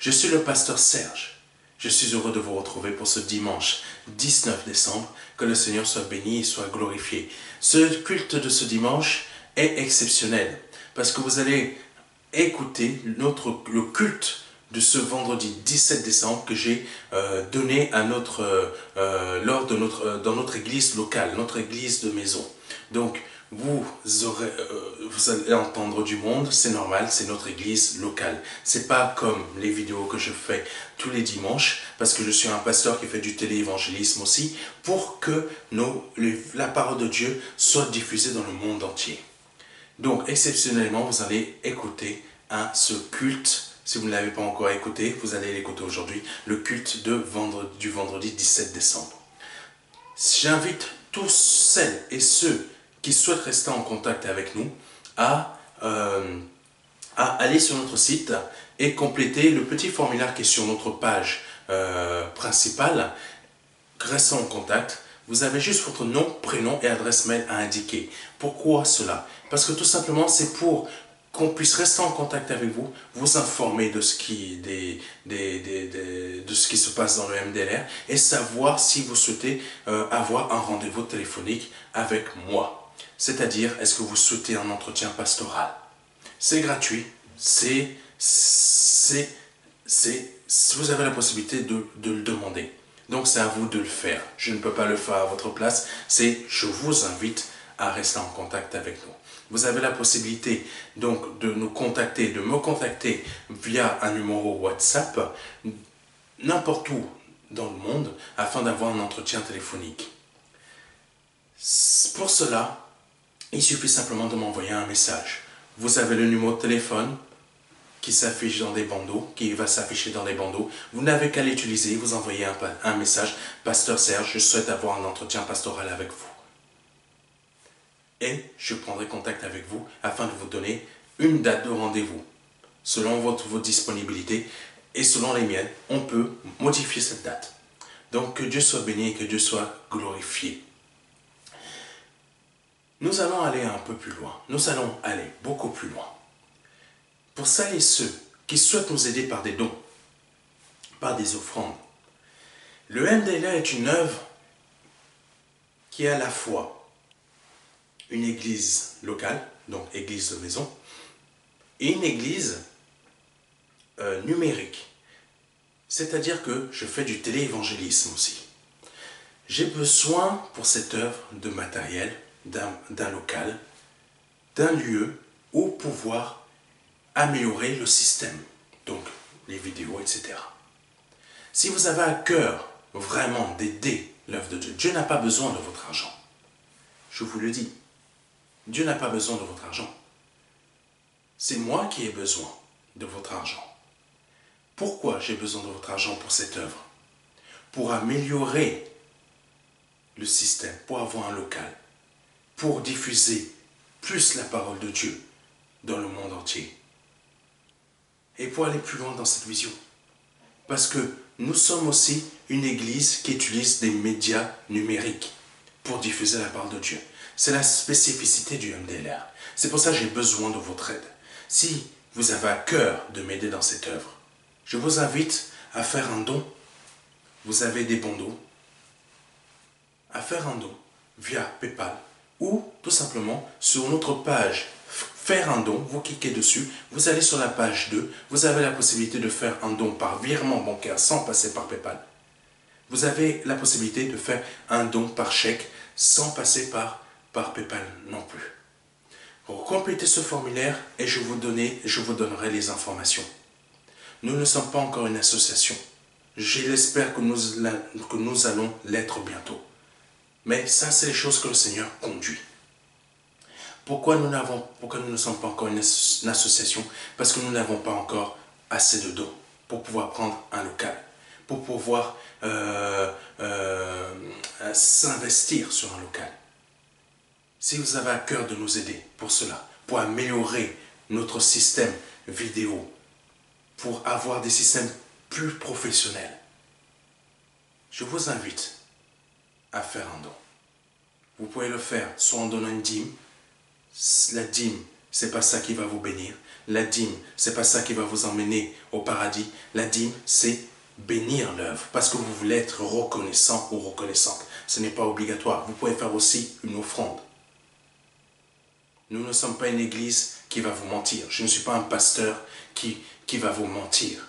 Je suis le pasteur Serge. Je suis heureux de vous retrouver pour ce dimanche 19 décembre. Que le Seigneur soit béni et soit glorifié. Ce culte de ce dimanche est exceptionnel parce que vous allez écouter le culte de ce vendredi 17 décembre que j'ai donné à dans notre église locale, notre église de maison. Donc, vous allez entendre du monde, c'est normal, c'est notre église locale. C'est pas comme les vidéos que je fais tous les dimanches, parce que je suis un pasteur qui fait du téléévangélisme aussi, pour que la parole de Dieu soit diffusée dans le monde entier. Donc, exceptionnellement, vous allez écouter ce culte. Si vous ne l'avez pas encore écouté, vous allez l'écouter aujourd'hui, le culte du vendredi 17 décembre. J'invite tous celles et ceux qui souhaitent rester en contact avec nous à aller sur notre site et compléter le petit formulaire qui est sur notre page principale. Restez en contact. Vous avez juste votre nom, prénom et adresse mail à indiquer. Pourquoi cela? Parce que tout simplement, c'est pour qu'on puisse rester en contact avec vous, vous informer de ce qui se passe dans le MDLR et savoir si vous souhaitez avoir un rendez-vous téléphonique avec moi. C'est-à-dire, est-ce que vous souhaitez un entretien pastoral? C'est gratuit, vous avez la possibilité de le demander. Donc c'est à vous de le faire. Je ne peux pas le faire à votre place. Je vous invite à rester en contact avec nous. Vous avez la possibilité donc de me contacter via un numéro WhatsApp n'importe où dans le monde afin d'avoir un entretien téléphonique. Pour cela, il suffit simplement de m'envoyer un message. Vous avez le numéro de téléphone qui s'affiche dans des bandeaux, qui va s'afficher dans des bandeaux. Vous n'avez qu'à l'utiliser, vous envoyez un message. Pasteur Serge, je souhaite avoir un entretien pastoral avec vous. Et je prendrai contact avec vous afin de vous donner une date de rendez-vous. Selon vos disponibilités et selon les miennes, on peut modifier cette date. Donc que Dieu soit béni et que Dieu soit glorifié. Nous allons aller un peu plus loin. Nous allons aller beaucoup plus loin. Pour celles et ceux qui souhaitent nous aider par des dons, par des offrandes, le MDLR est une œuvre qui est à la fois une église locale, donc église de maison, et une église numérique. C'est-à-dire que je fais du téléévangélisme aussi. J'ai besoin pour cette œuvre de matériel, d'un local, d'un lieu où pouvoir améliorer le système, donc les vidéos, etc. Si vous avez à cœur vraiment d'aider l'œuvre de Dieu, Dieu n'a pas besoin de votre argent. Je vous le dis. Dieu n'a pas besoin de votre argent. C'est moi qui ai besoin de votre argent. Pourquoi j'ai besoin de votre argent pour cette œuvre? Pour améliorer le système, pour avoir un local, pour diffuser plus la parole de Dieu dans le monde entier. Et pour aller plus loin dans cette vision. Parce que nous sommes aussi une église qui utilise des médias numériques pour diffuser la parole de Dieu. C'est la spécificité du MDLR. C'est pour ça que j'ai besoin de votre aide. Si vous avez à cœur de m'aider dans cette œuvre, je vous invite à faire un don. Vous avez des bandeaux. À faire un don via PayPal ou tout simplement sur notre page faire un don, vous cliquez dessus, vous allez sur la page 2, vous avez la possibilité de faire un don par virement bancaire sans passer par PayPal. Vous avez la possibilité de faire un don par chèque sans passer par PayPal non plus. Pour compléter ce formulaire et je vous donnerai les informations. Nous ne sommes pas encore une association. J'espère que nous allons l'être bientôt. Mais ça, c'est les choses que le Seigneur conduit. Pourquoi nous ne sommes pas encore une association? Parce que nous n'avons pas encore assez de dons pour pouvoir prendre un local, pour pouvoir s'investir sur un local. Si vous avez à cœur de nous aider pour cela, pour améliorer notre système vidéo, pour avoir des systèmes plus professionnels, je vous invite à faire un don. Vous pouvez le faire soit en donnant une dîme. La dîme, c'est pas ça qui va vous bénir. La dîme, c'est pas ça qui va vous emmener au paradis. La dîme, c'est bénir l'œuvre parce que vous voulez être reconnaissant ou reconnaissante. Ce n'est pas obligatoire. Vous pouvez faire aussi une offrande. Nous ne sommes pas une église qui va vous mentir. Je ne suis pas un pasteur qui va vous mentir.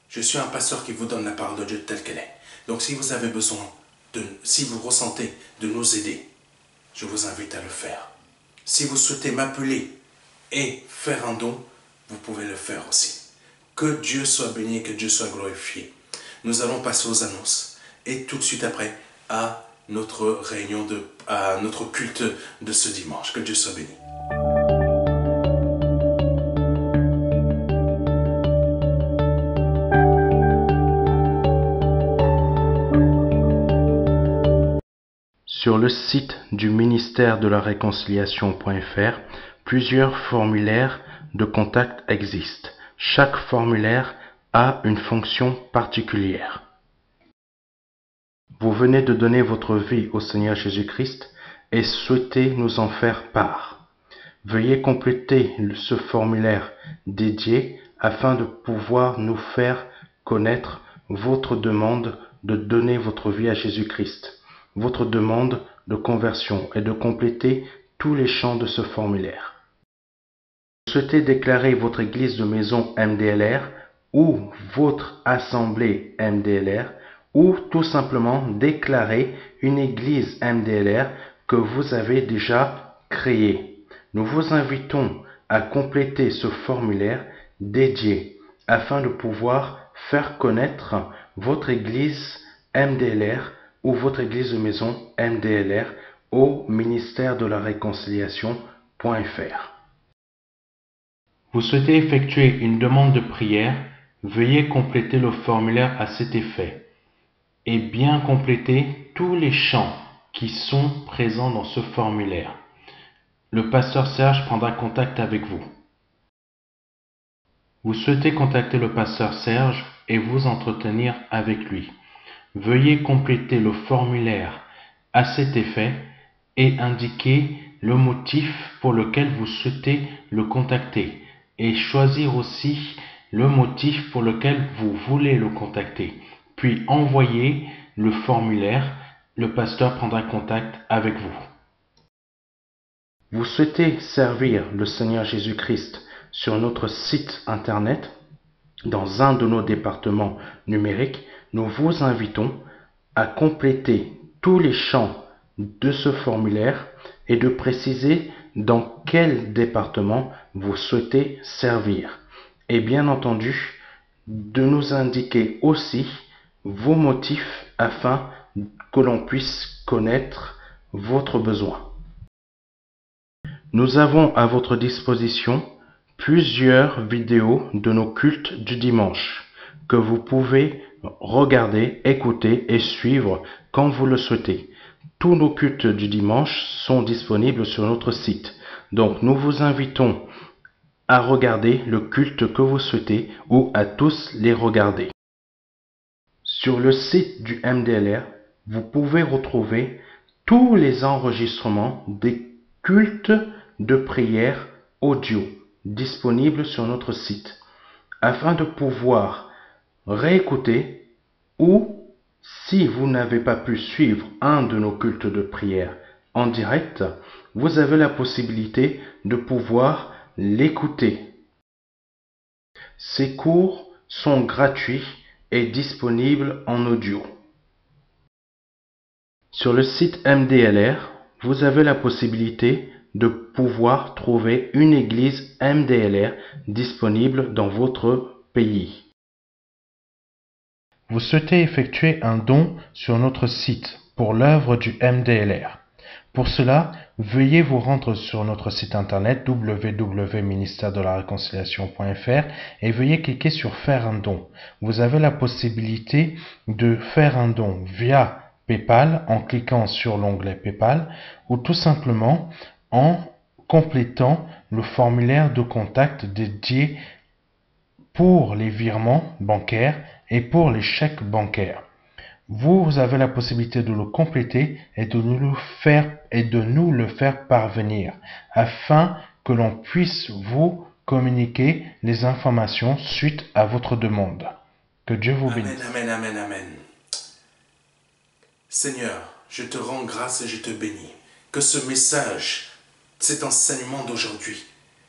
Je suis un pasteur qui vous donne la parole de Dieu telle qu'elle est. Donc si vous avez besoin, si vous ressentez de nous aider, je vous invite à le faire. Si vous souhaitez m'appeler et faire un don, vous pouvez le faire aussi. Que Dieu soit béni, que Dieu soit glorifié. Nous allons passer aux annonces et tout de suite après à notre réunion, à notre culte de ce dimanche. Que Dieu soit béni. Sur le site du ministère de la Réconciliation.fr, plusieurs formulaires de contact existent. Chaque formulaire a une fonction particulière. Vous venez de donner votre vie au Seigneur Jésus-Christ et souhaitez nous en faire part. Veuillez compléter ce formulaire dédié afin de pouvoir nous faire connaître votre demande de donner votre vie à Jésus-Christ, votre demande de conversion et de compléter tous les champs de ce formulaire. Vous souhaitez déclarer votre église de maison MDLR ou votre assemblée MDLR ou tout simplement déclarer une église MDLR que vous avez déjà créée. Nous vous invitons à compléter ce formulaire dédié afin de pouvoir faire connaître votre église MDLR ou votre église de maison MDLR au ministère de la Réconciliation.fr. Vous souhaitez effectuer une demande de prière, veuillez compléter le formulaire à cet effet et bien compléter tous les champs qui sont présents dans ce formulaire. Le pasteur Serge prendra contact avec vous. Vous souhaitez contacter le pasteur Serge et vous entretenir avec lui. Veuillez compléter le formulaire à cet effet et indiquer le motif pour lequel vous souhaitez le contacter et choisir aussi le motif pour lequel vous voulez le contacter. Puis envoyez le formulaire, le pasteur prendra contact avec vous. Vous souhaitez servir le Seigneur Jésus-Christ sur notre site internet, dans un de nos départements numériques, nous vous invitons à compléter tous les champs de ce formulaire et de préciser dans quel département vous souhaitez servir. Et bien entendu, de nous indiquer aussi vos motifs afin que l'on puisse connaître votre besoin. Nous avons à votre disposition plusieurs vidéos de nos cultes du dimanche que vous pouvez regarder, écouter et suivre quand vous le souhaitez. Tous nos cultes du dimanche sont disponibles sur notre site. Donc nous vous invitons à regarder le culte que vous souhaitez ou à tous les regarder. Sur le site du MDLR, vous pouvez retrouver tous les enregistrements des cultes de prière audio disponibles sur notre site afin de pouvoir réécouter ou, si vous n'avez pas pu suivre un de nos cultes de prière en direct, vous avez la possibilité de pouvoir l'écouter. Ces cours sont gratuits et disponibles en audio. Sur le site MDLR, vous avez la possibilité de pouvoir trouver une église MDLR disponible dans votre pays. Vous souhaitez effectuer un don sur notre site pour l'œuvre du MDLR. Pour cela, veuillez vous rendre sur notre site internet www.ministère-de-la-réconciliation.fr et veuillez cliquer sur faire un don. Vous avez la possibilité de faire un don via PayPal en cliquant sur l'onglet PayPal ou tout simplement en complétant le formulaire de contact dédié pour les virements bancaires et pour les chèques bancaires. Vous avez la possibilité de le compléter et de nous le faire parvenir afin que l'on puisse vous communiquer les informations suite à votre demande. Que Dieu vous bénisse. Amen, amen, amen, amen. Seigneur, je te rends grâce et je te bénis. Que ce message, cet enseignement d'aujourd'hui,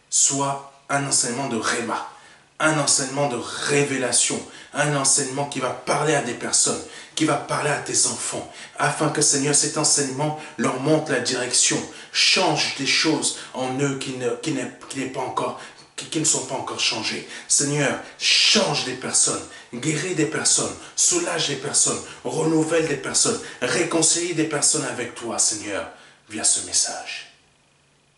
soit un enseignement de Réma, un enseignement de révélation, un enseignement qui va parler à des personnes, qui va parler à tes enfants, afin que, Seigneur, cet enseignement leur montre la direction, change des choses en eux qui ne sont pas encore changées. Seigneur, change des personnes, guéris des personnes, soulage des personnes, renouvelle des personnes, réconcilie des personnes avec toi, Seigneur, via ce message.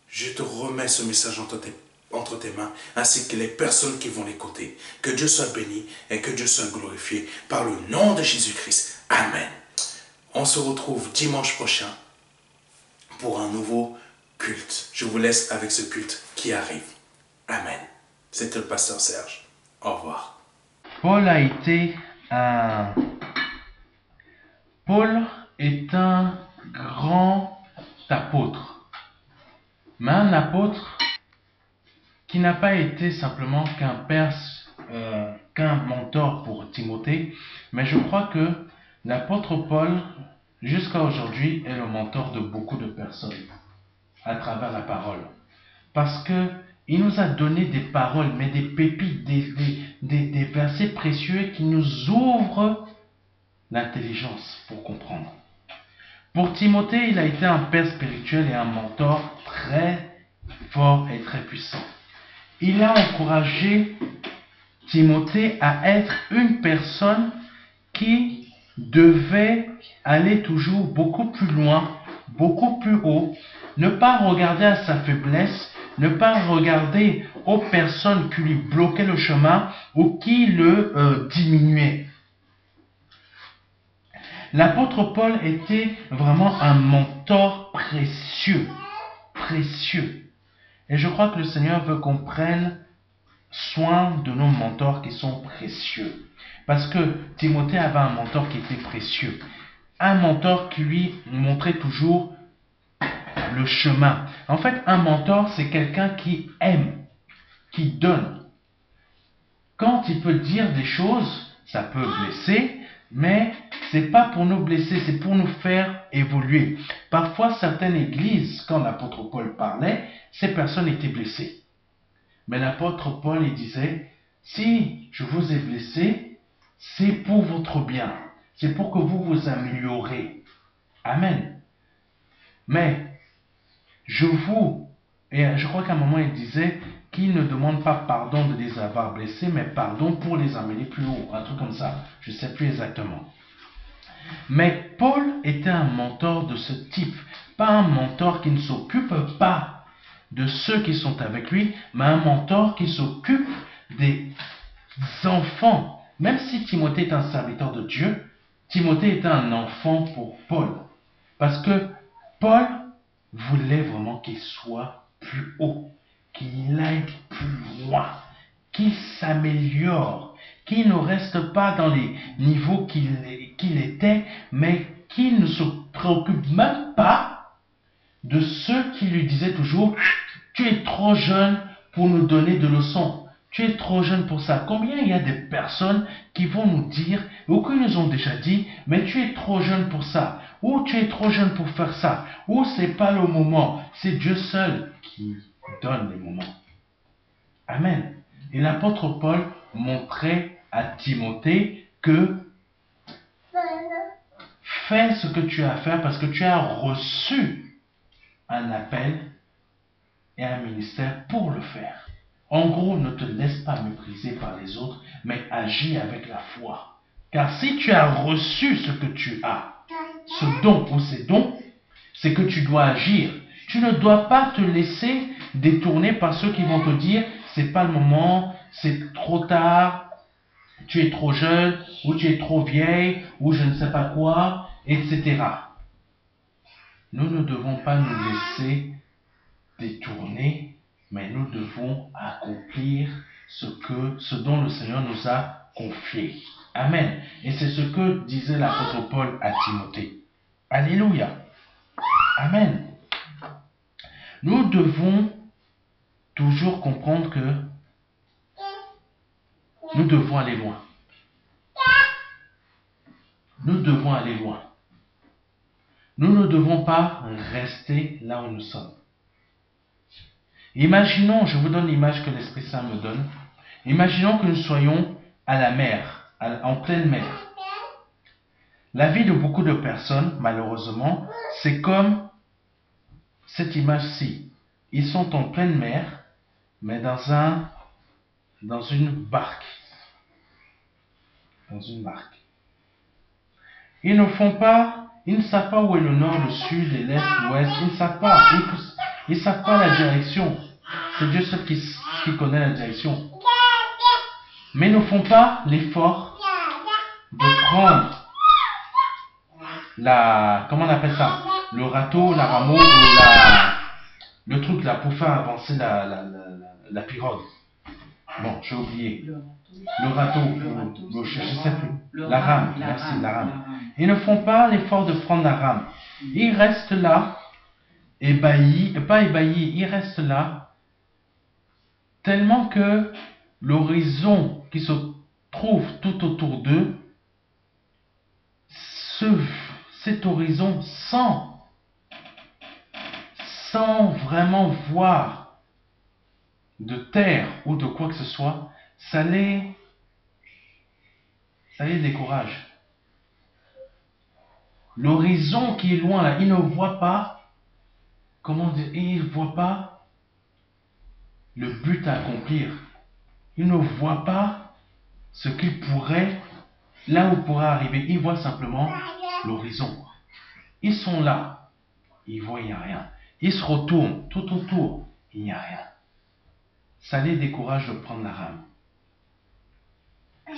Je te remets ce message entre tes mains, ainsi que les personnes qui vont l'écouter. Que Dieu soit béni et que Dieu soit glorifié par le nom de Jésus-Christ. Amen. On se retrouve dimanche prochain pour un nouveau culte. Je vous laisse avec ce culte qui arrive. Amen. C'était le pasteur Serge. Au revoir. Paul est un grand apôtre, mais un apôtre qui n'a pas été simplement qu'un mentor pour Timothée, mais je crois que l'apôtre Paul, jusqu'à aujourd'hui, est le mentor de beaucoup de personnes à travers la parole. Parce que il nous a donné des paroles, mais des pépites, des versets précieux qui nous ouvrent l'intelligence pour comprendre. Pour Timothée, il a été un père spirituel et un mentor très fort et très puissant. Il a encouragé Timothée à être une personne qui devait aller toujours beaucoup plus loin, beaucoup plus haut, ne pas regarder à sa faiblesse, ne pas regarder aux personnes qui lui bloquaient le chemin ou qui le diminuaient. L'apôtre Paul était vraiment un mentor précieux, précieux. Et je crois que le Seigneur veut qu'on prenne soin de nos mentors qui sont précieux. Parce que Timothée avait un mentor qui était précieux. Un mentor qui lui montrait toujours le chemin. En fait, un mentor, c'est quelqu'un qui aime, qui donne. Quand il peut dire des choses, ça peut blesser, mais c'est pas pour nous blesser, c'est pour nous faire évoluer. Parfois, certaines églises, quand l'apôtre Paul parlait, ces personnes étaient blessées. Mais l'apôtre Paul, il disait, si je vous ai blessé, c'est pour votre bien. C'est pour que vous vous améliorez. Amen. Mais, et je crois qu'à un moment, il disait qu'il ne demande pas pardon de les avoir blessés, mais pardon pour les amener plus haut. Un truc comme ça. Je ne sais plus exactement. Mais Paul était un mentor de ce type. Pas un mentor qui ne s'occupe pas de ceux qui sont avec lui, mais un mentor qui s'occupe des enfants. Même si Timothée est un serviteur de Dieu, Timothée est un enfant pour Paul. Parce que Paul voulait vraiment qu'il soit plus haut, qu'il aille plus loin, qu'il s'améliore, qu'il ne reste pas dans les niveaux qu'il était, mais qu'il ne se préoccupe même pas de ceux qui lui disaient toujours « Tu es trop jeune pour nous donner de leçons. Tu es trop jeune pour ça. » Combien il y a des personnes qui vont nous dire, ou qui nous ont déjà dit « Mais tu es trop jeune pour ça. » Ou « Tu es trop jeune pour faire ça. » Ou « C'est pas le moment. » C'est Dieu seul qui donne les moments. Amen. Et l'apôtre Paul montrait à Timothée que fais ce que tu as à faire parce que tu as reçu un appel et un ministère pour le faire. En gros, ne te laisse pas mépriser par les autres, mais agis avec la foi. Car si tu as reçu ce que tu as, ce don ou ces dons, c'est que tu dois agir. Tu ne dois pas te laisser détourner par ceux qui vont te dire c'est pas le moment, c'est trop tard, tu es trop jeune, ou tu es trop vieille, ou je ne sais pas quoi, etc. Nous ne devons pas nous laisser détourner, mais nous devons accomplir ce dont le Seigneur nous a confié. Amen. Et c'est ce que disait l'apôtre Paul à Timothée. Alléluia. Amen. Nous devons toujours comprendre que nous devons aller loin. Nous devons aller loin. Nous ne devons pas rester là où nous sommes. Imaginons, je vous donne l'image que l'Esprit Saint me donne. Imaginons que nous soyons à la mer, en pleine mer. La vie de beaucoup de personnes, malheureusement, c'est comme cette image-ci. Ils sont en pleine mer, mais dans une barque. Dans une barque. Ils ne savent pas où est le nord, le sud, et l'est, l'ouest. Ils ne savent pas. Ils ne savent pas la direction. C'est Dieu seul qui connaît la direction. Mais ils ne font pas l'effort de prendre comment on appelle ça? Le râteau, la rameau, ou le truc là pour faire avancer la pirogue. Bon, j'ai oublié. Le râteau, je ne sais plus. La rame, merci, la rame. Ils ne font pas l'effort de prendre la rame. Ils restent là, pas ébahis, ils restent là, tellement que l'horizon qui se trouve tout autour d'eux, cet horizon sans vraiment voir de terre ou de quoi que ce soit, ça les décourage. L'horizon qui est loin là, ils ne voient pas, ils ne voient pas le but à accomplir. Ils ne voient pas ce qu'ils pourraient, là où pourraient arriver. Ils voient simplement l'horizon. Ils sont là, ils voient, il n'y a rien. Ils se retournent tout autour, il n'y a rien. Ça les décourage de prendre la rame.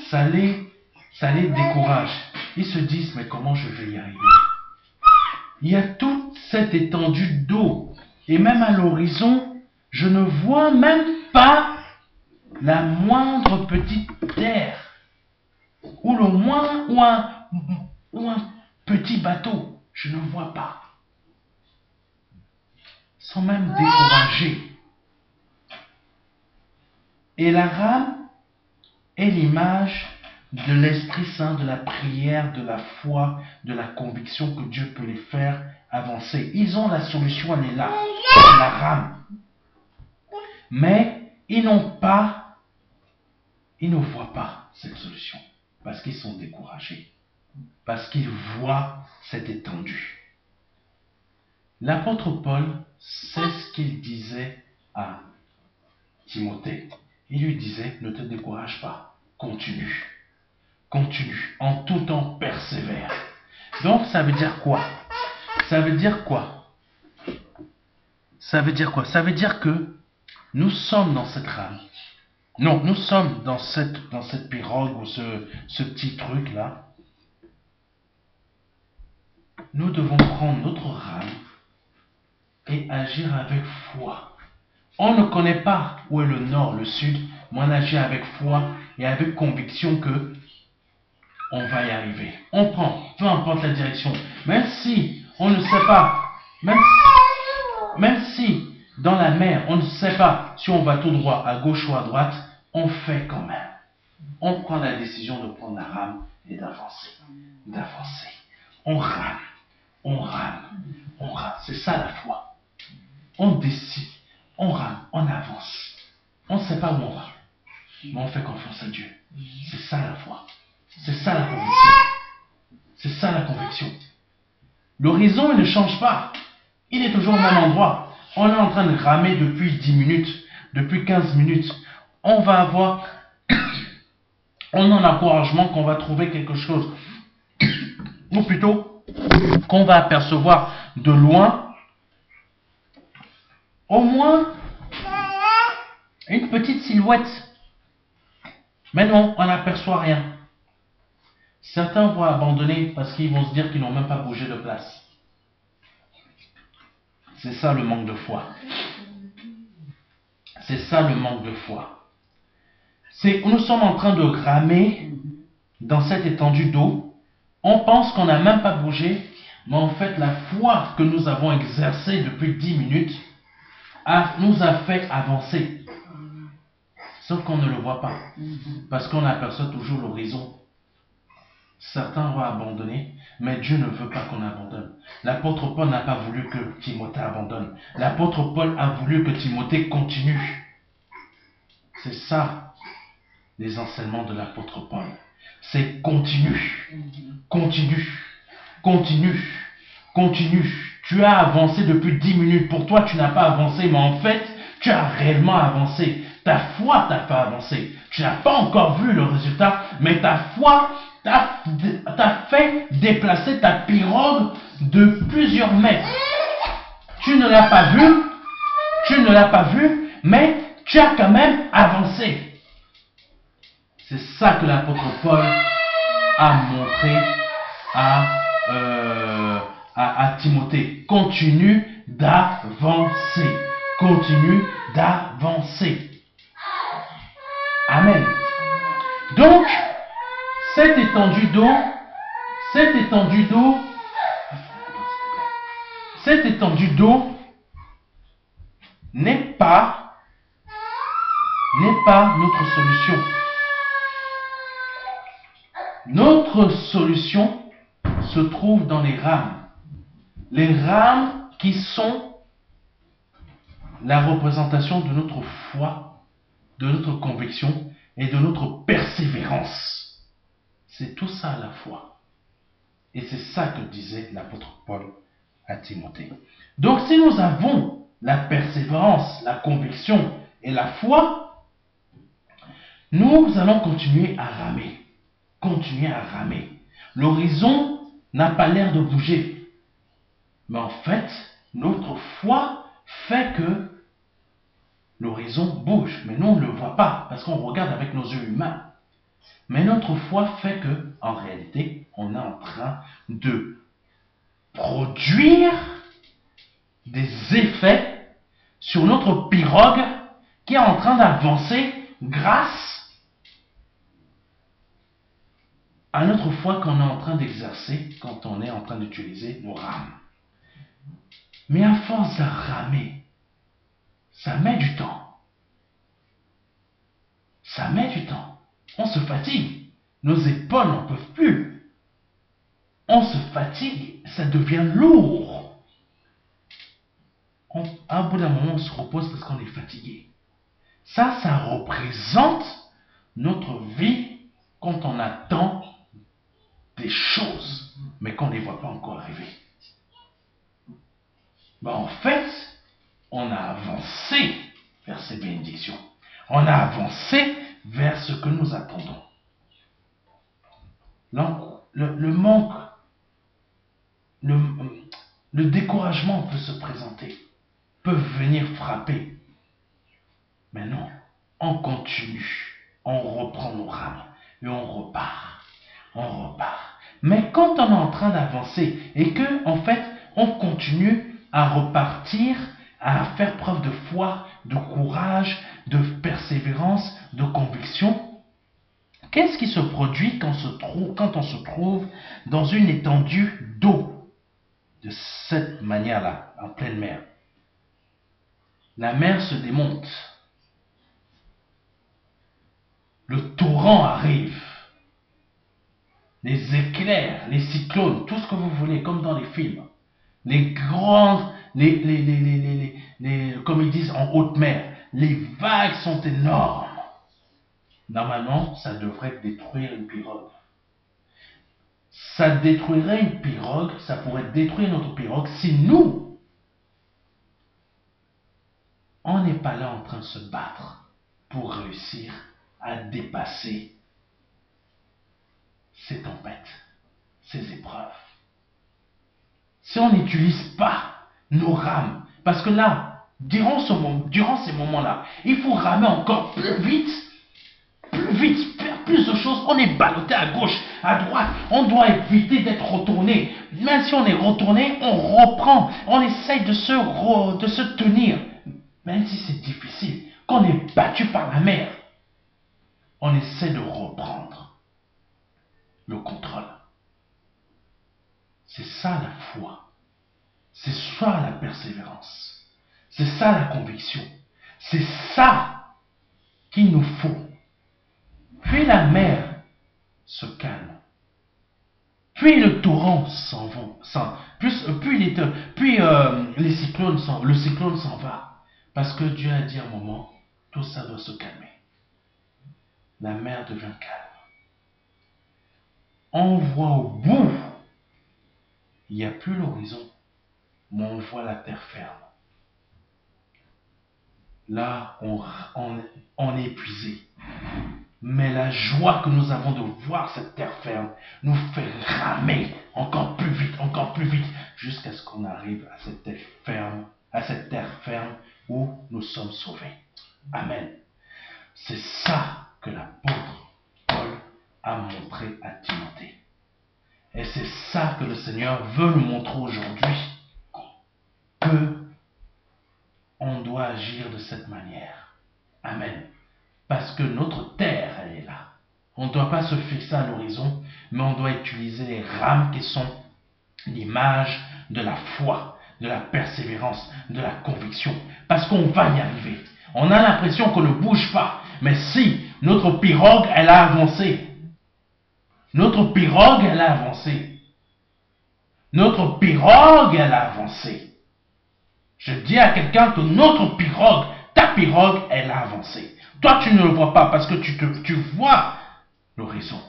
Ça les décourage. Ils se disent, mais comment je vais y arriver? Il y a toute cette étendue d'eau. Et même à l'horizon, je ne vois même pas la moindre petite terre. Ou un petit bateau. Je ne vois pas. Ils sont même découragés. Et la rame est l'image de l'Esprit Saint, de la prière, de la foi, de la conviction que Dieu peut les faire avancer. Ils ont la solution, elle est là, la rame. Mais ils ne voient pas cette solution, parce qu'ils sont découragés, parce qu'ils voient cette étendue. L'apôtre Paul, c'est ce qu'il disait à Timothée. Il lui disait, ne te décourage pas, continue. Continue, en tout temps persévère. Donc ça veut dire quoi? Ça veut dire quoi? Ça veut dire quoi? Ça veut dire que nous sommes dans cette rame. Non, nous sommes dans cette pirogue ou ce petit truc là. Nous devons prendre notre rame et agir avec foi. On ne connaît pas où est le nord, le sud, mais on agit avec foi et avec conviction que on va y arriver. On prend, peu importe la direction. Même si on ne sait pas, même si dans la mer, on ne sait pas si on va tout droit, à gauche ou à droite, on fait quand même. On prend la décision de prendre la rame et d'avancer. D'avancer. On rame. On rame. On rame. C'est ça la foi. On décide. On rame. On avance. On ne sait pas où on va. Mais on fait confiance à Dieu. C'est ça la foi. C'est ça la conviction. C'est ça la conviction. L'horizon, il ne change pas. Il est toujours au même endroit. On est en train de ramer depuis 10 minutes, depuis 15 minutes. On va avoir un encouragement qu'on va trouver quelque chose. Ou plutôt, qu'on va apercevoir de loin, au moins, une petite silhouette. Mais non, on n'aperçoit rien. Certains vont abandonner parce qu'ils vont se dire qu'ils n'ont même pas bougé de place. C'est ça le manque de foi. C'est ça le manque de foi. Nous sommes en train de ramer dans cette étendue d'eau. On pense qu'on n'a même pas bougé, mais en fait la foi que nous avons exercée depuis 10 minutes nous a fait avancer. Sauf qu'on ne le voit pas. Parce qu'on aperçoit toujours l'horizon. Certains vont abandonner, mais Dieu ne veut pas qu'on abandonne. L'apôtre Paul n'a pas voulu que Timothée abandonne. L'apôtre Paul a voulu que Timothée continue. C'est ça, les enseignements de l'apôtre Paul. C'est continue, continue, continue, continue. Tu as avancé depuis 10 minutes. Pour toi, tu n'as pas avancé, mais en fait, tu as réellement avancé. Ta foi t'a fait avancer. Tu n'as pas encore vu le résultat, mais ta foi t'a fait déplacer ta pirogue de plusieurs mètres. Tu ne l'as pas vu, mais tu as quand même avancé. C'est ça que l'apôtre Paul a montré à Timothée. Continue d'avancer. Continue d'avancer. Amen. Donc, cette étendue d'eau n'est pas notre solution. Notre solution se trouve dans les rames. Les rames qui sont la représentation de notre foi, de notre conviction et de notre persévérance. C'est tout ça la foi. Et c'est ça que disait l'apôtre Paul à Timothée. Donc si nous avons la persévérance, la conviction et la foi, nous allons continuer à ramer. Continuer à ramer. L'horizon n'a pas l'air de bouger. Mais en fait, notre foi fait que l'horizon bouge. Mais nous, on ne le voit pas parce qu'on regarde avec nos yeux humains. Mais notre foi fait que, en réalité, on est en train de produire des effets sur notre pirogue qui est en train d'avancer grâce à notre foi qu'on est en train d'exercer quand on est en train d'utiliser nos rames. Mais à force de ramer, ça met du temps. Ça met du temps. On se fatigue. Nos épaules n'en peuvent plus. On se fatigue. Ça devient lourd. À bout d'un moment, on se repose parce qu'on est fatigué. Ça représente notre vie quand on attend des choses, mais qu'on ne les voit pas encore arriver. En fait, on a avancé vers ces bénédictions. On a avancé vers ce que nous attendons. Le manque, le découragement peut se présenter, peut venir frapper. Mais non, on continue, on reprend nos rames et on repart. On repart. Mais quand on est en train d'avancer et que, en fait, on continue à repartir, à faire preuve de foi, de courage, de persévérance, de conviction, qu'est-ce qui se produit quand on se trouve dans une étendue d'eau de cette manière-là, en pleine mer? La mer se démonte. Le torrent arrive. Les éclairs, les cyclones, tout ce que vous voulez, comme dans les films. Les grands, comme ils disent en haute mer, les vagues sont énormes. Normalement, ça devrait détruire une pirogue. Ça détruirait une pirogue, ça pourrait détruire notre pirogue si nous, on n'est pas là en train de se battre pour réussir à dépasser ces tempêtes, ces épreuves. Si on n'utilise pas nos rames, parce que là, durant ces moments-là, il faut ramer encore plus vite, faire plus de choses. On est ballotté à gauche, à droite, on doit éviter d'être retourné. Même si on est retourné, on reprend, on essaye de se tenir. Même si c'est difficile, qu'on est battu par la mer, on essaie de reprendre le contrôle. C'est ça la foi. C'est ça la persévérance. C'est ça la conviction. C'est ça qu'il nous faut. Puis la mer se calme. Puis le torrent s'en va. Le cyclone s'en va. Parce que Dieu a dit à un moment, tout ça doit se calmer. La mer devient calme. On voit au bout, il n'y a plus l'horizon, mais on voit la terre ferme. Là, on est épuisé. Mais la joie que nous avons de voir cette terre ferme nous fait ramer encore plus vite, jusqu'à ce qu'on arrive à cette terre ferme où nous sommes sauvés. Amen. C'est ça que l'apôtre Paul a montré à Timothée. Et c'est ça que le Seigneur veut nous montrer aujourd'hui. Que on doit agir de cette manière. Amen. Parce que notre terre, elle est là. On ne doit pas se fixer à l'horizon, mais on doit utiliser les rames qui sont l'image de la foi, de la persévérance, de la conviction. Parce qu'on va y arriver. On a l'impression qu'on ne bouge pas. Mais si notre pirogue, elle a avancé. Notre pirogue, elle a avancé. Notre pirogue, elle a avancé. Je dis à quelqu'un que notre pirogue, ta pirogue, elle a avancé. Toi, tu ne le vois pas parce que tu vois l'horizon.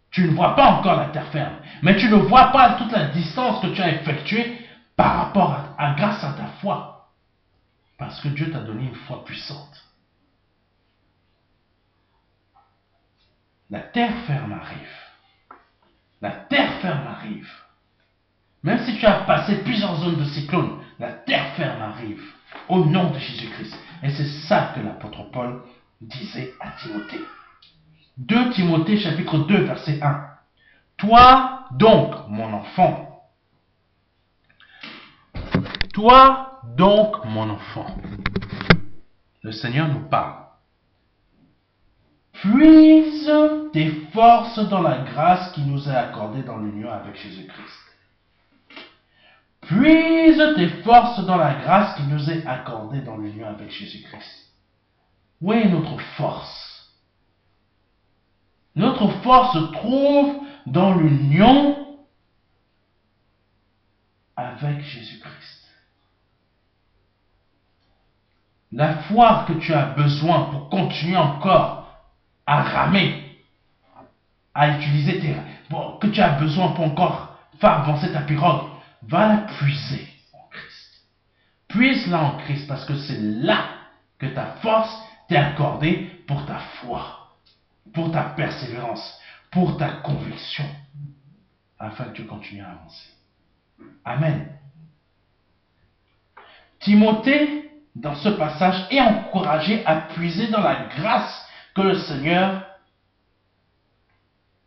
Tu ne vois pas encore la terre ferme. Mais tu ne vois pas toute la distance que tu as effectuée par rapport grâce à ta foi. Parce que Dieu t'a donné une foi puissante. La terre ferme arrive. La terre ferme arrive. Même si tu as passé plusieurs zones de cyclone, la terre ferme arrive. Au nom de Jésus-Christ. Et c'est ça que l'apôtre Paul disait à Timothée. 2 Timothée chapitre 2 verset 1. Toi donc, mon enfant. Toi donc, mon enfant. Le Seigneur nous parle. Puise tes forces dans la grâce qui nous est accordée dans l'union avec Jésus-Christ. Puise tes forces dans la grâce qui nous est accordée dans l'union avec Jésus-Christ. Où est notre force? Notre force se trouve dans l'union avec Jésus-Christ. La foi que tu as besoin pour continuer encore à ramer, à utiliser que tu as besoin pour encore faire avancer ta pirogue, va la puiser en Christ. Puise-la en Christ parce que c'est là que ta force t'est accordée pour ta foi, pour ta persévérance, pour ta conviction, afin que tu continues à avancer. Amen. Timothée, dans ce passage, est encouragé à puiser dans la grâce que le Seigneur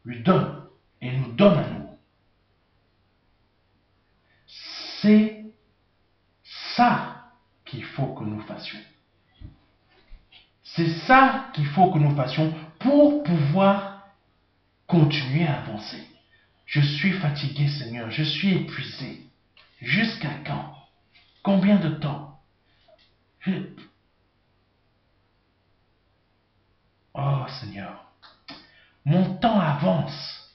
lui donne et nous donne à nous. C'est ça qu'il faut que nous fassions. C'est ça qu'il faut que nous fassions pour pouvoir continuer à avancer. Je suis fatigué, Seigneur, je suis épuisé. Jusqu'à quand? Combien de temps? Oh Seigneur, mon temps avance.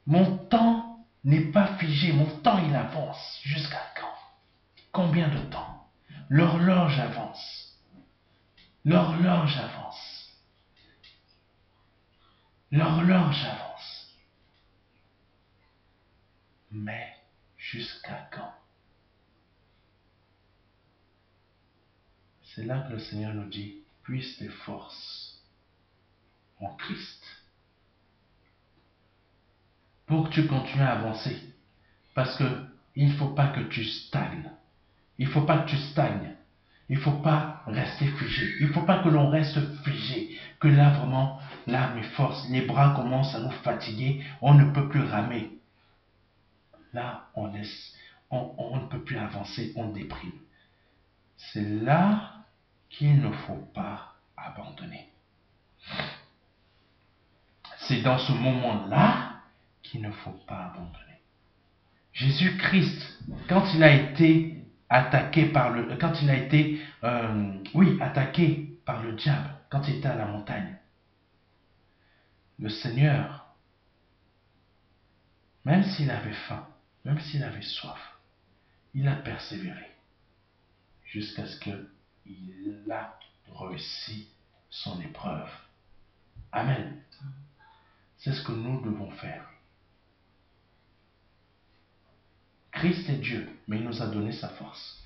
Mon temps n'est pas figé, mon temps il avance. Jusqu'à quand? Combien de temps? L'horloge avance. L'horloge avance. L'horloge avance. Mais jusqu'à quand? C'est là que le Seigneur nous dit, puise tes forces en Christ. Pour que tu continues à avancer. Parce qu'il ne faut pas que tu stagnes. Il ne faut pas que tu stagnes. Il ne faut pas rester figé. Il ne faut pas que l'on reste figé. Que là, vraiment, là, mes forces, les bras commencent à nous fatiguer. On ne peut plus ramer. Là, on ne peut plus avancer. On déprime. C'est là qu'il ne faut pas abandonner. C'est dans ce moment-là qu'il ne faut pas abandonner. Jésus-Christ, quand il a été quand il a été, attaqué par le diable, quand il était à la montagne, le Seigneur, même s'il avait faim, même s'il avait soif, il a persévéré jusqu'à ce qu'il a réussi son épreuve. Amen. C'est ce que nous devons faire. Christ est Dieu, mais il nous a donné sa force.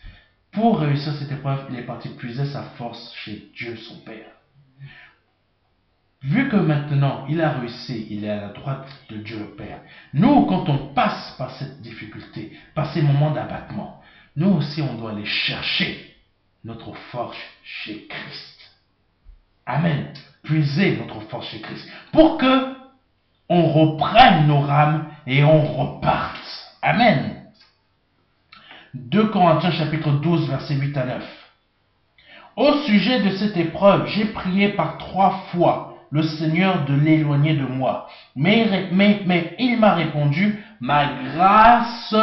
Pour réussir cette épreuve, il est parti puiser sa force chez Dieu, son Père. Vu que maintenant, il a réussi, il est à la droite de Dieu le Père. Nous, quand on passe par cette difficulté, par ces moments d'abattement, nous aussi, on doit aller chercher notre force chez Christ. Amen. Puiser notre force chez Christ. Pour que on reprenne nos rames et on reparte. Amen. 2 Corinthiens chapitre 12, versets 8 à 9. Au sujet de cette épreuve, j'ai prié par 3 fois le Seigneur de l'éloigner de moi. Mais il m'a répondu, ma grâce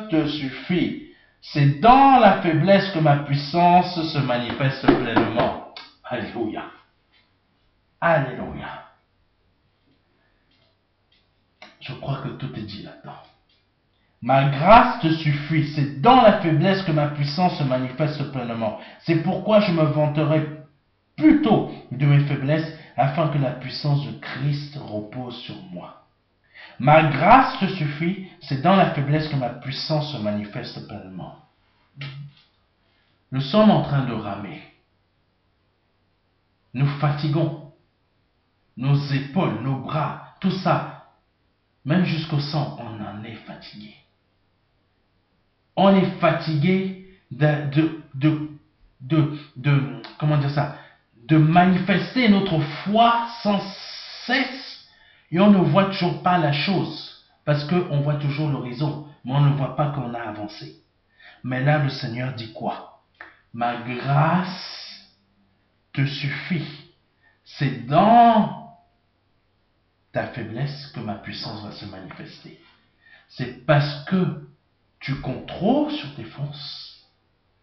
te suffit. C'est dans la faiblesse que ma puissance se manifeste pleinement. Alléluia. Alléluia. Je crois que tout est dit là-dedans. Ma grâce te suffit, c'est dans la faiblesse que ma puissance se manifeste pleinement. C'est pourquoi je me vanterai plutôt de mes faiblesses, afin que la puissance de Christ repose sur moi. Ma grâce te suffit, c'est dans la faiblesse que ma puissance se manifeste pleinement. Nous sommes en train de ramer. Nous fatiguons. Nos épaules, nos bras, tout ça, même jusqu'au sang, on en est fatigué. On est fatigué de manifester notre foi sans cesse et on ne voit toujours pas la chose parce qu'on voit toujours l'horizon, mais on ne voit pas qu'on a avancé. Mais là, le Seigneur dit quoi? Ma grâce te suffit. C'est dans ta faiblesse que ma puissance va se manifester. C'est parce que tu comptes trop sur tes forces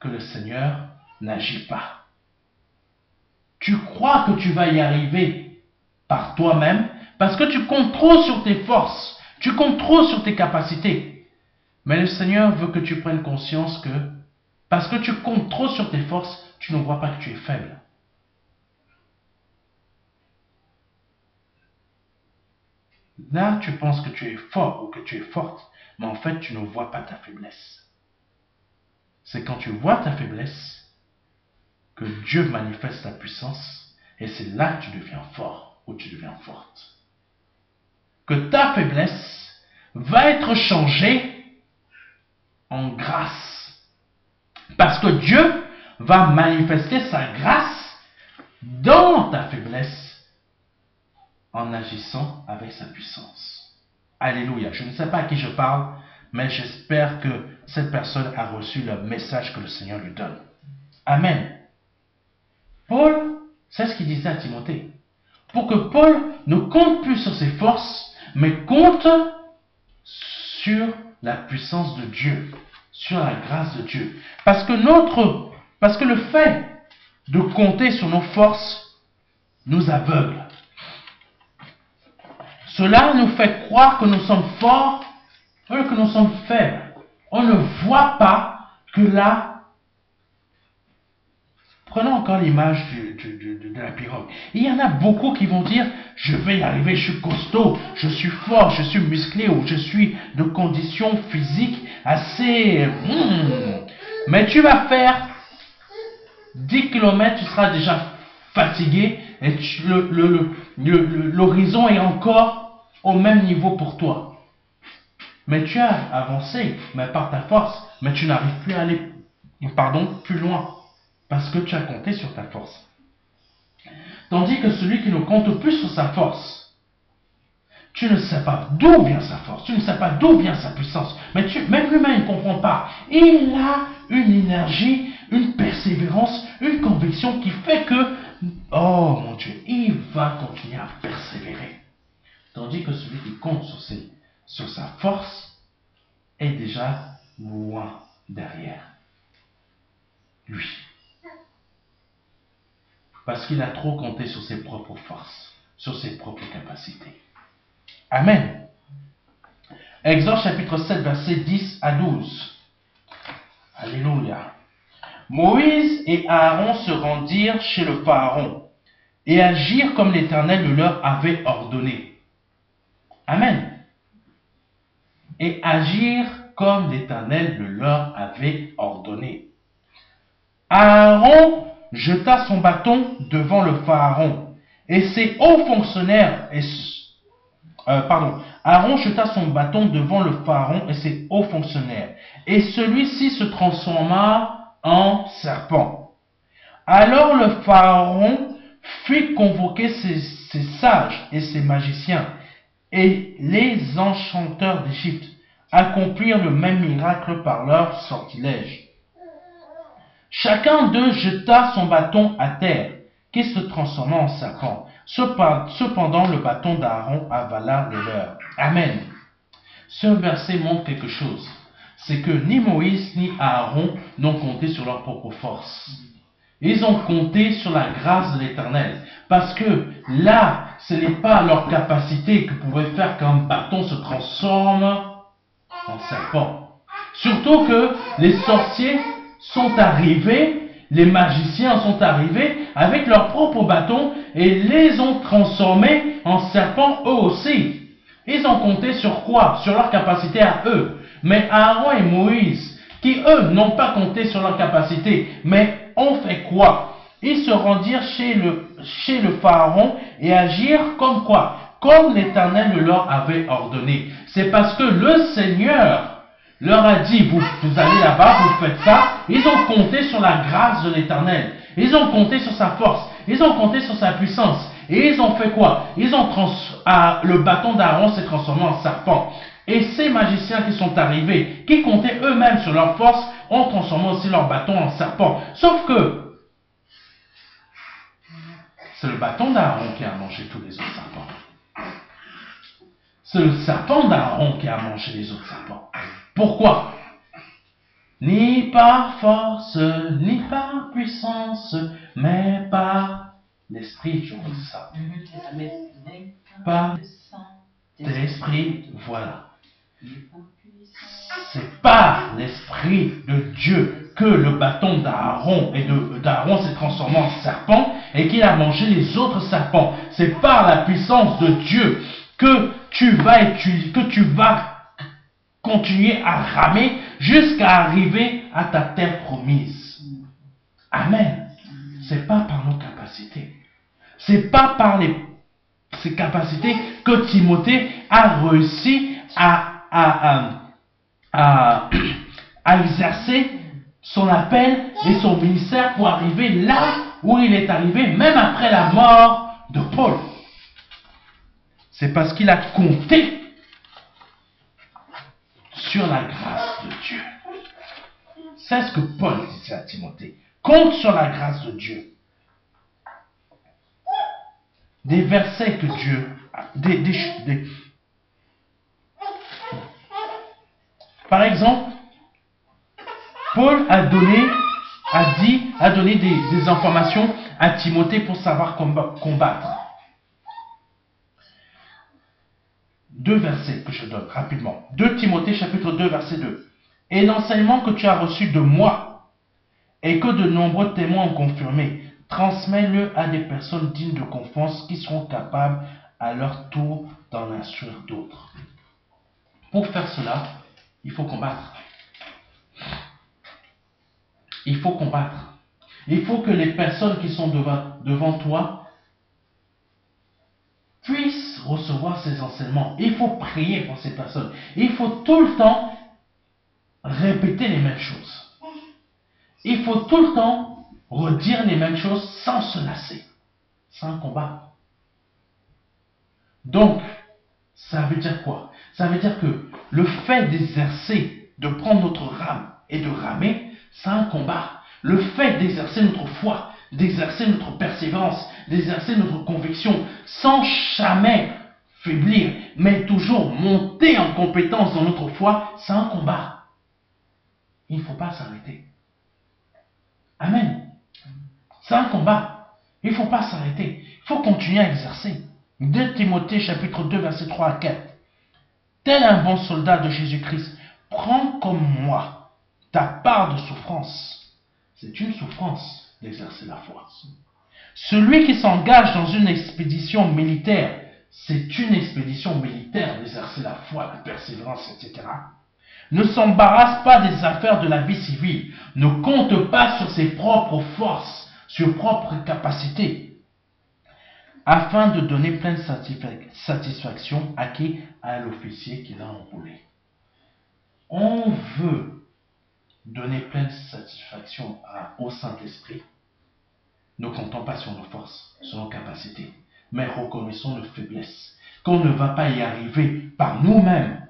que le Seigneur n'agit pas. Tu crois que tu vas y arriver par toi-même parce que tu comptes trop sur tes forces, tu comptes trop sur tes capacités. Mais le Seigneur veut que tu prennes conscience que parce que tu comptes trop sur tes forces, tu ne vois pas que tu es faible. Là, tu penses que tu es fort ou que tu es forte, mais en fait, tu ne vois pas ta faiblesse. C'est quand tu vois ta faiblesse que Dieu manifeste sa puissance et c'est là que tu deviens fort ou tu deviens forte. Que ta faiblesse va être changée en grâce. Parce que Dieu va manifester sa grâce dans ta faiblesse en agissant avec sa puissance. Alléluia. Je ne sais pas à qui je parle, mais j'espère que cette personne a reçu le message que le Seigneur lui donne. Amen. Paul, c'est ce qu'il disait à Timothée. Pour que Paul ne compte plus sur ses forces, mais compte sur la puissance de Dieu, sur la grâce de Dieu. Parce que le fait de compter sur nos forces nous aveugle. Cela nous fait croire que nous sommes forts, alors que nous sommes faibles. On ne voit pas que là, prenons encore l'image de la pirogue. Il y en a beaucoup qui vont dire, je vais y arriver, je suis costaud, je suis fort, je suis musclé, ou je suis de condition physique assez... Mais tu vas faire 10 km, tu seras déjà fatigué, et l'horizon est encore au même niveau pour toi. Mais tu as avancé, mais par ta force, mais tu n'arrives plus à aller, plus loin. Parce que tu as compté sur ta force. Tandis que celui qui ne compte plus sur sa force, tu ne sais pas d'où vient sa force, tu ne sais pas d'où vient sa puissance, mais même lui-même ne comprend pas. Il a une énergie, une persévérance, une conviction qui fait que, oh mon Dieu, il va continuer à persévérer. Tandis que celui qui compte sur sa force est déjà loin derrière. lui. Parce qu'il a trop compté sur ses propres forces, sur ses propres capacités. Amen. Exode chapitre 7, versets 10 à 12. Alléluia. Moïse et Aaron se rendirent chez le Pharaon et agirent comme l'Éternel le leur avait ordonné. Amen. Et agirent comme l'Éternel le leur avait ordonné. Aaron jeta son bâton devant le Pharaon et ses hauts fonctionnaires Aaron jeta son bâton devant le Pharaon et ses hauts fonctionnaires, et celui-ci se transforma en serpent. Alors le Pharaon fit convoquer ses sages et ses magiciens, et les enchanteurs d'Égypte accomplirent le même miracle par leur sortilège. Chacun d'eux jeta son bâton à terre, qui se transforma en serpent. Cependant, le bâton d'Aaron avala le leur. Amen. Ce verset montre quelque chose. C'est que ni Moïse ni Aaron n'ont compté sur leur propre force. Ils ont compté sur la grâce de l'Éternel. Parce que là, ce n'est pas leur capacité que pouvait faire qu'un bâton se transforme en serpent. Surtout que les sorciers sont arrivés, les magiciens sont arrivés avec leur propre bâton et les ont transformés en serpents eux aussi. Ils ont compté sur quoi? Sur leur capacité à eux. Mais Aaron et Moïse, qui eux n'ont pas compté sur leur capacité, mais ont fait quoi? Ils se rendirent chez le Pharaon et agirent comme quoi? Comme l'Éternel leur avait ordonné. C'est parce que le Seigneur leur a dit, vous allez là-bas, vous faites ça. Ils ont compté sur la grâce de l'Éternel. Ils ont compté sur sa force. Ils ont compté sur sa puissance. Et ils ont fait quoi? Le bâton d'Aaron s'est transformé en serpent. Et ces magiciens qui sont arrivés, qui comptaient eux-mêmes sur leur force, ont transformé aussi leur bâton en serpent. Sauf que c'est le bâton d'Aaron qui a mangé tous les autres serpents. C'est le serpent d'Aaron qui a mangé les autres serpents. Pourquoi? Ni par force, ni par puissance, mais par l'esprit, je vous dis ça. Par l'esprit, voilà. C'est par l'esprit de Dieu que le bâton d'Aaron s'est transformé en serpent et qu'il a mangé les autres serpents. C'est par la puissance de Dieu que tu vas continuer à ramer jusqu'à arriver à ta terre promise. Amen. C'est pas par nos capacités. C'est pas par ces capacités que Timothée a réussi à exercer son appel et son ministère pour arriver là où il est arrivé, même après la mort de Paul. C'est parce qu'il a compté sur la grâce de Dieu. C'est ce que Paul disait à Timothée. Compte sur la grâce de Dieu. Des versets que Dieu... Par exemple, Paul a donné des informations à Timothée pour savoir combattre. 2 versets que je donne rapidement. 2 Timothée chapitre 2 verset 2. Et l'enseignement que tu as reçu de moi et que de nombreux témoins ont confirmé, transmets-le à des personnes dignes de confiance qui seront capables à leur tour d'en instruire d'autres. Pour faire cela, il faut combattre. Il faut combattre. Il faut que les personnes qui sont devant toi puissent recevoir ces enseignements. Il faut prier pour ces personnes. Il faut tout le temps répéter les mêmes choses. Il faut tout le temps redire les mêmes choses sans se lasser. C'est un combat. Donc, ça veut dire quoi? Ça veut dire que le fait d'exercer, de prendre notre rame et de ramer, c'est un combat. Le fait d'exercer notre foi, d'exercer notre persévérance, d'exercer notre conviction, sans jamais faiblir, mais toujours monter en compétence dans notre foi, c'est un combat. Il ne faut pas s'arrêter. Amen. C'est un combat. Il ne faut pas s'arrêter. Il faut continuer à exercer. 2 Timothée chapitre 2 verset 3 à 4. Tel un bon soldat de Jésus-Christ, prends comme moi ta part de souffrance. C'est une souffrance d'exercer la foi. Celui qui s'engage dans une expédition militaire, c'est une expédition militaire d'exercer la foi, la persévérance, etc. Ne s'embarrasse pas des affaires de la vie civile, ne compte pas sur ses propres forces, sur propres capacités, afin de donner pleine satisfaction à qui? À l'officier qui l'a enrôlé. On veut donner pleine satisfaction au Saint-Esprit. Ne comptons pas sur nos forces, sur nos capacités, mais reconnaissons nos faiblesses, qu'on ne va pas y arriver par nous-mêmes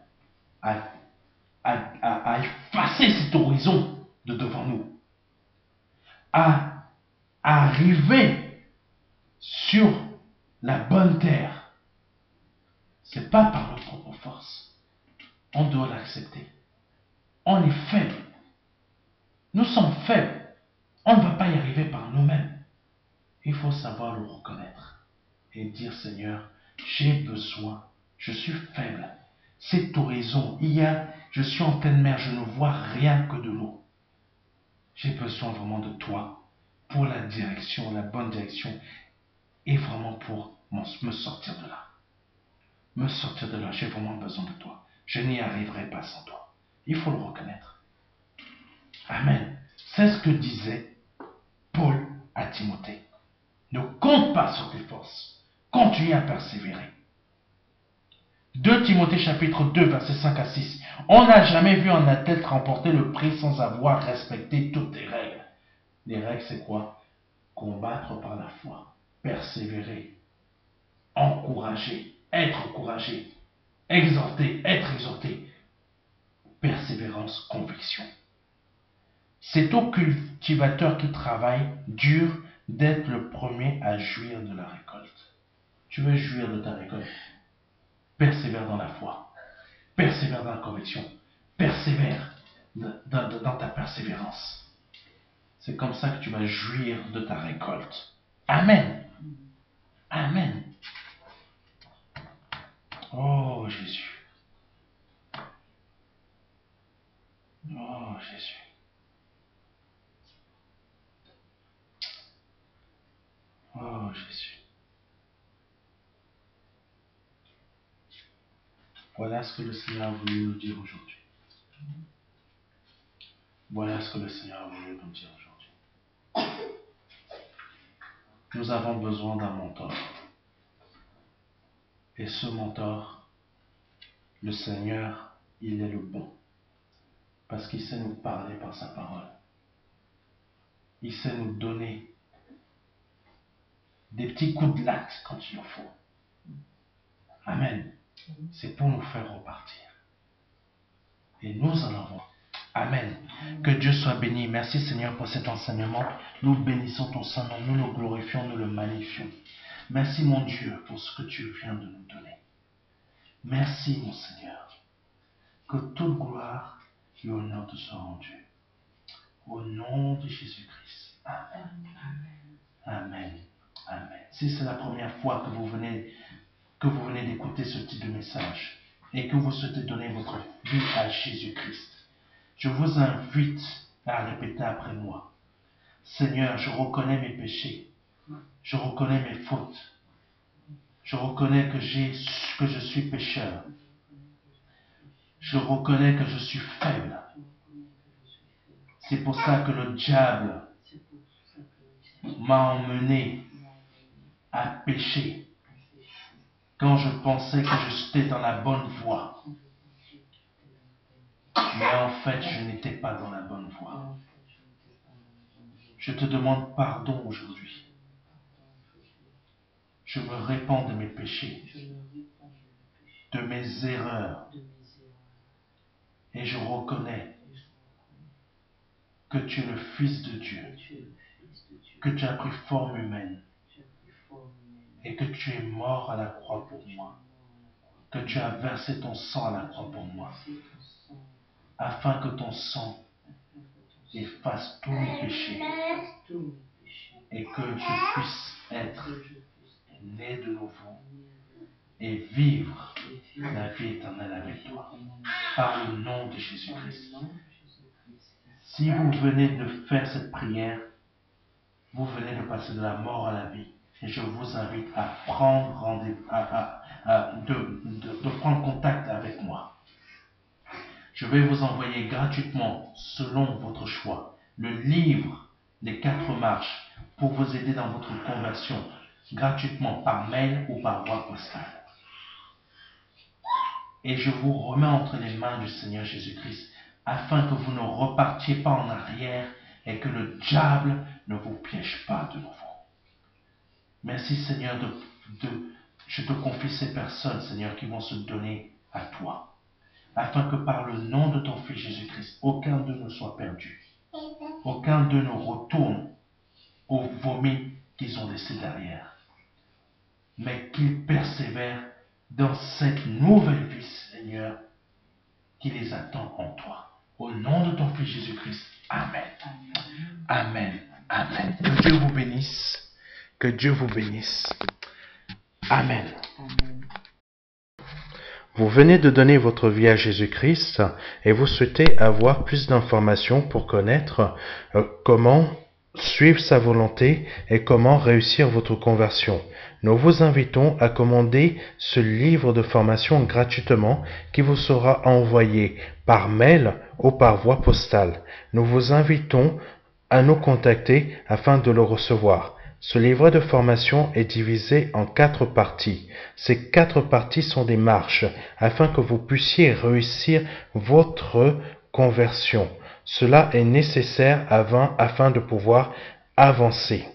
à effacer cet horizon de devant nous, à arriver sur la bonne terre. Ce n'est pas par notre propre force. On doit l'accepter. On est faible. Nous sommes faibles. On ne va pas y arriver par nous-mêmes. Il faut savoir le reconnaître et dire, Seigneur, j'ai besoin, je suis faible. Cet horizon, je suis en pleine mer, je ne vois rien que de l'eau. J'ai besoin vraiment de toi pour la direction, la bonne direction, et vraiment pour me sortir de là. Me sortir de là, j'ai vraiment besoin de toi. Je n'y arriverai pas sans toi. Il faut le reconnaître. Amen. C'est ce que disait Paul à Timothée. Ne compte pas sur tes forces. Continue à persévérer. 2 Timothée chapitre 2 versets 5 à 6. On n'a jamais vu un athlète remporter le prix sans avoir respecté toutes les règles. Les règles, c'est quoi? Combattre par la foi, persévérer, encourager, être encouragé, exhorter, être exhorté. Persévérance, conviction. C'est au cultivateur qui travaille dur d'être le premier à jouir de la récolte. Tu veux jouir de ta récolte? Persévère dans la foi. Persévère dans la conviction. Persévère dans ta persévérance. C'est comme ça que tu vas jouir de ta récolte. Amen. Amen. Oh Jésus. Oh Jésus. Oh Jésus. Voilà ce que le Seigneur a voulu nous dire aujourd'hui. Voilà ce que le Seigneur a voulu nous dire aujourd'hui. Nous avons besoin d'un mentor. Et ce mentor, le Seigneur, il est le bon. Parce qu'il sait nous parler par sa parole. Il sait nous donner des petits coups de latte quand il en faut. Amen. C'est pour nous faire repartir. Et nous en avons. Amen. Que Dieu soit béni. Merci Seigneur pour cet enseignement. Nous bénissons ton Saint-Nom, nous le glorifions, nous le magnifions. Merci mon Dieu pour ce que tu viens de nous donner. Merci mon Seigneur. Que toute gloire et honneur te soient rendus. Au nom de Jésus-Christ. Amen. Amen. Amen. Si c'est la première fois que vous venez d'écouter ce type de message et que vous souhaitez donner votre vie à Jésus-Christ, je vous invite à répéter après moi. Seigneur, je reconnais mes péchés. Je reconnais mes fautes. Je reconnais que je suis pécheur. Je reconnais que je suis faible. C'est pour ça que le diable m'a emmené à pécher quand je pensais que j'étais dans la bonne voie. Mais en fait, je n'étais pas dans la bonne voie. Je te demande pardon aujourd'hui. Je me répands de mes péchés, de mes erreurs. Et je reconnais que tu es le Fils de Dieu, que tu as pris forme humaine et que tu es mort à la croix pour moi, que tu as versé ton sang à la croix pour moi, afin que ton sang efface tous mes péchés et que je puisse être né de nouveau et vivre la vie éternelle avec toi. Par le nom de Jésus-Christ. Si vous venez de faire cette prière, vous venez de passer de la mort à la vie. Et je vous invite à prendre rendez-vous, de prendre contact avec moi. Je vais vous envoyer gratuitement, selon votre choix, le livre des 4 marches pour vous aider dans votre conversion, gratuitement par mail ou par voie postale. Et je vous remets entre les mains du Seigneur Jésus-Christ, afin que vous ne repartiez pas en arrière et que le diable ne vous piège pas de nouveau. Merci Seigneur, je te confie ces personnes, Seigneur, qui vont se donner à toi, afin que par le nom de ton Fils Jésus-Christ, aucun d'eux ne soit perdu, aucun d'eux ne retourne au vomi qu'ils ont laissé derrière, mais qu'ils persévèrent dans cette nouvelle vie, Seigneur, qui les attend en toi. Au nom de ton Fils Jésus-Christ. Amen. Amen. Amen. Que Dieu vous bénisse. Que Dieu vous bénisse. Amen. Vous venez de donner votre vie à Jésus-Christ et vous souhaitez avoir plus d'informations pour connaître comment suivre sa volonté et comment réussir votre conversion. Nous vous invitons à commander ce livre de formation gratuitement qui vous sera envoyé par mail ou par voie postale. Nous vous invitons à nous contacter afin de le recevoir. Ce livret de formation est divisé en 4 parties. Ces 4 parties sont des marches afin que vous puissiez réussir votre conversion. Cela est nécessaire afin de pouvoir avancer.